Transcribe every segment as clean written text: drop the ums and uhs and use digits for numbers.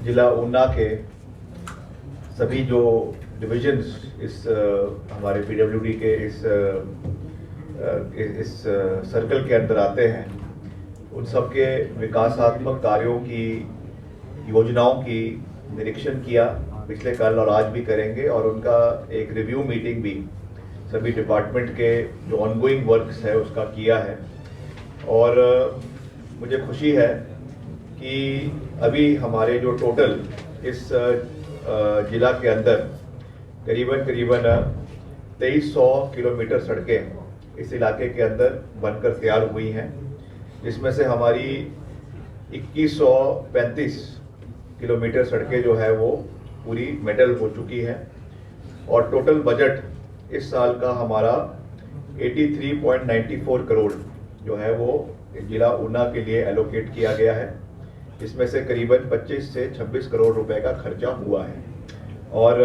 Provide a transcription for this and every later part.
जिला ऊना के सभी जो डिविजन्स इस हमारे पीडब्ल्यूडी के इस सर्कल के अंदर आते हैं, उन सब के विकासात्मक कार्यों की योजनाओं की निरीक्षण किया पिछले कल और आज भी करेंगे, और उनका एक रिव्यू मीटिंग भी सभी डिपार्टमेंट के जो ऑनगोइंग वर्क्स है उसका किया है। और मुझे खुशी है कि अभी हमारे जो टोटल इस जिला के अंदर करीबन 2300 किलोमीटर सड़कें इस इलाके के अंदर बनकर तैयार हुई हैं, जिसमें से हमारी 2135 किलोमीटर सड़कें जो है वो पूरी मेटल हो चुकी है। और टोटल बजट इस साल का हमारा 83.94 करोड़ जो है वो जिला ऊना के लिए एलोकेट किया गया है, जिसमें से करीबन 25 से 26 करोड़ रुपए का खर्चा हुआ है। और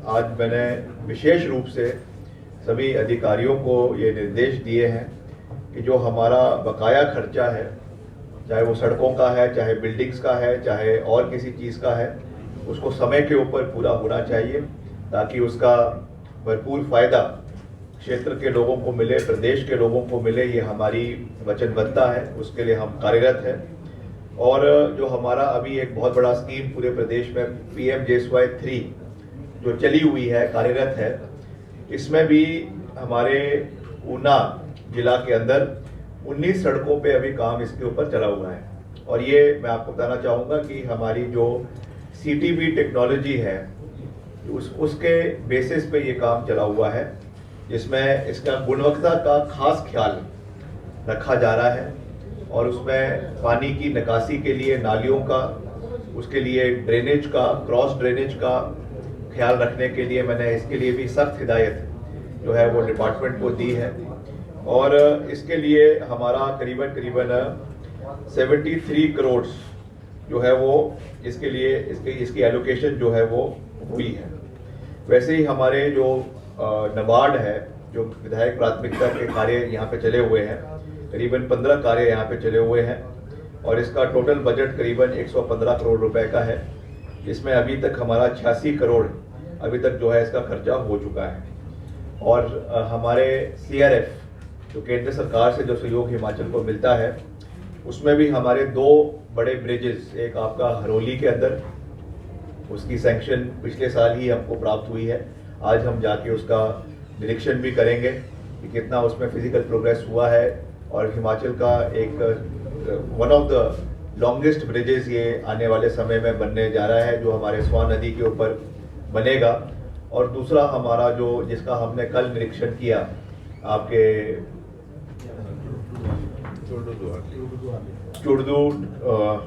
आज मैंने विशेष रूप से सभी अधिकारियों को ये निर्देश दिए हैं कि जो हमारा बकाया खर्चा है, चाहे वो सड़कों का है, चाहे बिल्डिंग्स का है, चाहे और किसी चीज़ का है, उसको समय के ऊपर पूरा होना चाहिए, ताकि उसका भरपूर फ़ायदा क्षेत्र के लोगों को मिले, प्रदेश के लोगों को मिले। ये हमारी वचनबद्धता है, उसके लिए हम कार्यरत हैं। और जो हमारा अभी एक बहुत बड़ा स्कीम पूरे प्रदेश में PMJSY 3 जो चली हुई है, कार्यरत है, इसमें भी हमारे ऊना जिला के अंदर 19 सड़कों पे अभी काम इसके ऊपर चला हुआ है। और ये मैं आपको बताना चाहूँगा कि हमारी जो CTB टेक्नोलॉजी है उसके बेसिस पे ये काम चला हुआ है, जिसमें इसका गुणवत्ता का खास ख्याल रखा जा रहा है। और उसमें पानी की निकासी के लिए नालियों का, उसके लिए ड्रेनेज का, क्रॉस ड्रेनेज का ख्याल रखने के लिए मैंने इसके लिए भी सख्त हिदायत जो है वो डिपार्टमेंट को दी है। और इसके लिए हमारा करीबन 73 करोड़ जो है वो इसके लिए इसकी एलोकेशन जो है वो हुई है। वैसे ही हमारे जो नबार्ड है, जो विधायक प्राथमिकता के कार्य यहाँ पे चले हुए हैं, करीबन 15 कार्य यहाँ पे चले हुए हैं, और इसका टोटल बजट करीबन 115 करोड़ रुपए का है, जिसमें अभी तक हमारा 86 करोड़ अभी तक जो है इसका खर्चा हो चुका है। और हमारे CRF जो केंद्र सरकार से जो सहयोग हिमाचल को मिलता है, उसमें भी हमारे 2 बड़े ब्रिजेस, एक आपका हरोली के अंदर, उसकी सैंक्शन पिछले साल ही हमको प्राप्त हुई है। आज हम जाके उसका निरीक्षण भी करेंगे कि कितना उसमें फिजिकल प्रोग्रेस हुआ है। और हिमाचल का एक one of the longest bridges ये आने वाले समय में बनने जा रहा है, जो हमारे स्वान नदी के ऊपर बनेगा। और दूसरा हमारा जो जिसका हमने कल निरीक्षण किया आपके चुड़दू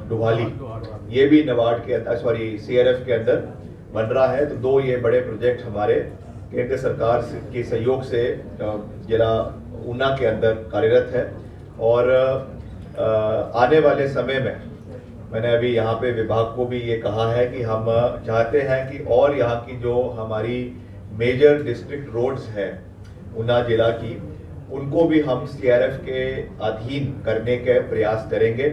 डुहाली, ये भी नबार्ड के अंदर CRF के अंदर बन रहा है। तो 2 ये बड़े प्रोजेक्ट हमारे केंद्र सरकार के सहयोग से जिला ऊना के अंदर कार्यरत है। और आने वाले समय में मैंने अभी यहाँ पे विभाग को भी ये कहा है कि हम चाहते हैं कि और यहाँ की जो हमारी मेजर डिस्ट्रिक्ट रोड्स है ऊना जिला की, उनको भी हम CRF के अधीन करने के प्रयास करेंगे।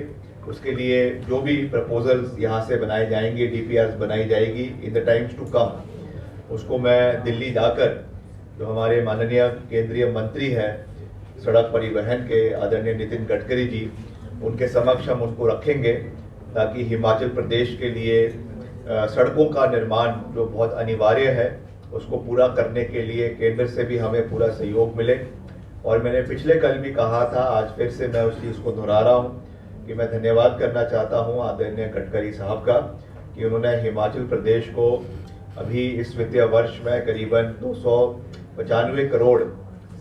उसके लिए जो भी प्रपोजल्स यहाँ से बनाए जाएंगे, DPRs बनाई जाएगी in the times to come, उसको मैं दिल्ली जाकर जो हमारे माननीय केंद्रीय मंत्री हैं सड़क परिवहन के आदरणीय नितिन गडकरी जी, उनके समक्ष हम उनको रखेंगे, ताकि हिमाचल प्रदेश के लिए सड़कों का निर्माण जो बहुत अनिवार्य है उसको पूरा करने के लिए केंद्र से भी हमें पूरा सहयोग मिले। और मैंने पिछले कल भी कहा था, आज फिर से मैं उस चीज़ को दोहरा रहा हूँ कि मैं धन्यवाद करना चाहता हूँ आदरणीय गडकरी साहब का, कि उन्होंने हिमाचल प्रदेश को अभी इस वित्तीय वर्ष में करीबन 295 करोड़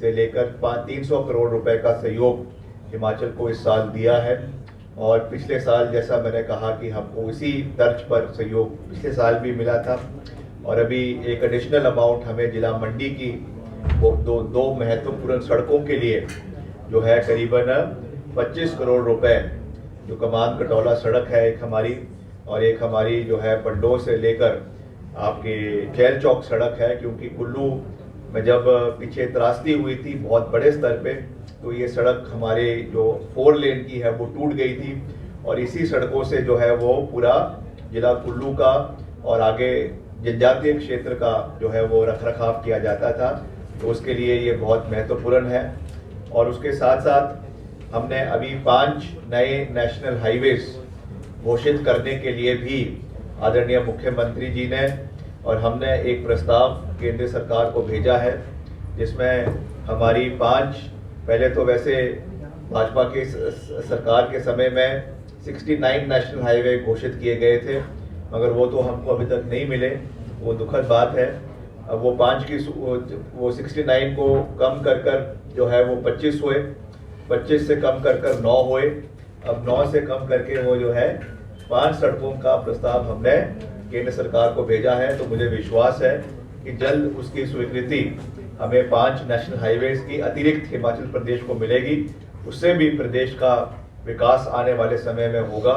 से लेकर 300 करोड़ रुपए का सहयोग हिमाचल को इस साल दिया है। और पिछले साल जैसा मैंने कहा कि हमको इसी तर्ज पर सहयोग पिछले साल भी मिला था, और अभी एक एडिशनल अमाउंट हमें जिला मंडी की वो दो महत्वपूर्ण सड़कों के लिए जो है करीबन 25 करोड़ रुपए, जो कमान कटौला सड़क है एक हमारी, और एक हमारी जो है पंडो से लेकर आपके चैल चौक सड़क है। क्योंकि कुल्लू में जब पीछे त्रासदी हुई थी बहुत बड़े स्तर पे, तो ये सड़क हमारे जो 4 लेन की है वो टूट गई थी, और इसी सड़कों से जो है वो पूरा जिला कुल्लू का और आगे जनजातीय क्षेत्र का जो है वो रखरखाव किया जाता था, तो उसके लिए ये बहुत महत्वपूर्ण है। और उसके साथ साथ हमने अभी 5 नए नेशनल हाईवेज घोषित करने के लिए भी आदरणीय मुख्यमंत्री जी ने और हमने एक प्रस्ताव केंद्र सरकार को भेजा है, जिसमें हमारी 5, पहले तो वैसे भाजपा की सरकार के समय में 69 नेशनल हाईवे घोषित किए गए थे, मगर वो तो हमको अभी तक नहीं मिले, वो दुखद बात है। अब वो 5 की वो 69 को कम कर जो है वो 25 हुए, 25 से कम कर 9 हुए, अब 9 से कम करके वो जो है 5 सड़कों का प्रस्ताव हमने केंद्र सरकार को भेजा है। तो मुझे विश्वास है कि जल्द उसकी स्वीकृति हमें 5 नेशनल हाईवेज की अतिरिक्त हिमाचल प्रदेश को मिलेगी, उससे भी प्रदेश का विकास आने वाले समय में होगा।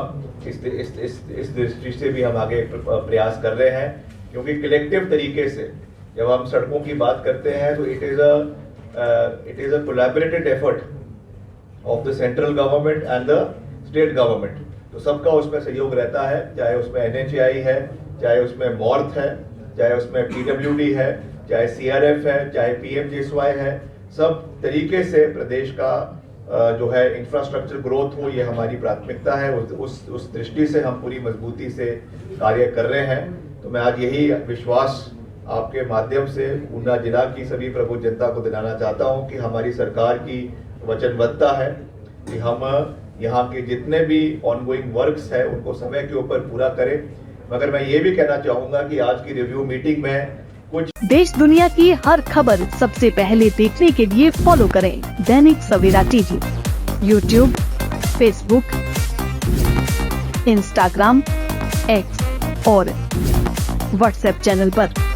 इस दृष्टि से भी हम आगे प्रयास कर रहे हैं, क्योंकि कलेक्टिव तरीके से जब हम सड़कों की बात करते हैं तो it is a collaborated effort of the central government and the state government. तो सबका उसमें सहयोग रहता है, चाहे उसमें NHAI है, चाहे उसमें मॉर्थ है, चाहे उसमें PWD है, चाहे CRF है, चाहे PMGSY है। सब तरीके से प्रदेश का जो है इंफ्रास्ट्रक्चर ग्रोथ हो, ये हमारी प्राथमिकता है। उस दृष्टि से हम पूरी मजबूती से कार्य कर रहे हैं। तो मैं आज यही विश्वास आपके माध्यम से ऊना जिला की सभी प्रबुद्ध जनता को दिलाना चाहता हूं कि हमारी सरकार की वचनबद्धता है कि हम यहाँ के जितने भी ऑनगोइंग वर्क्स है उनको समय के ऊपर पूरा करें। मगर मैं ये भी कहना चाहूँगा कि आज की रिव्यू मीटिंग में कुछ देश दुनिया की हर खबर सबसे पहले देखने के लिए फॉलो करें Dainik Savera TV, YouTube, Facebook, Instagram, X और व्हाट्सएप चैनल पर।